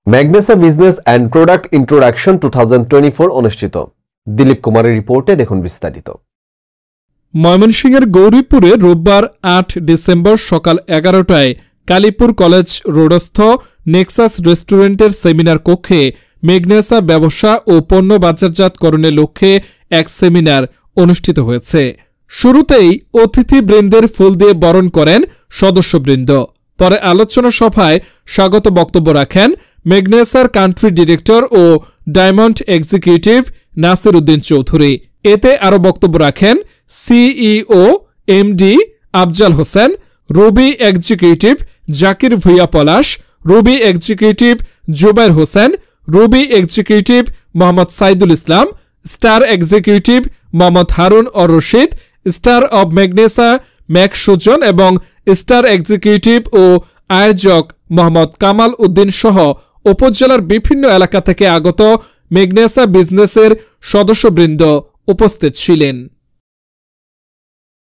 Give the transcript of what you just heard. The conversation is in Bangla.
ম্যাগনেসা বিজনেস অ্যান্ড প্রোডাক্ট ইন্ট্রোডাকশন 2024 অনুষ্ঠিত। দিলীপ কুমারের রিপোর্টে দেখুন বিস্তারিত। ময়মনসিংহের গৌরীপুরে রোববার 8 ডিসেম্বর সকাল 11টায় কালীপুর কলেজ রোডস্থ নেক্সাস রেস্টুরেন্টের সেমিনার কক্ষে ম্যাগনেসা ব্যবসা ও পণ্য বাজারজাতকরণের লক্ষ্যে এক সেমিনার অনুষ্ঠিত হয়েছে। শুরুতেই অতিথিবৃন্দের ফুল দিয়ে বরণ করেন সদস্যবৃন্দ। পরে আলোচনা সভায় স্বাগত বক্তব্য রাখেন ম্যাগনেসার কান্ট্রি ডিরেক্টর ও ডায়মন্ড এক্সিকিউটিভ নাসির উদ্দিন চৌধুরী। এতে আরও বক্তব্য রাখেন CEO MD Afzal Hossain, Robi executive Zakir Bhuiyan Palash, Robi executive Zubair Hossain, Robi executive Mohammad Saidul Islam, star executive Mohammad Harun ur Rashid, star of Magnesa Mak Sujon এবং স্টার এক্সিকিউটিভ ও আয়োজক মোহাম্মদ কামাল উদ্দিন সহ উপজেলার বিভিন্ন এলাকা থেকে আগত ম্যাগনেসা বিজনেসের সদস্যবৃন্দ উপস্থিত ছিলেন।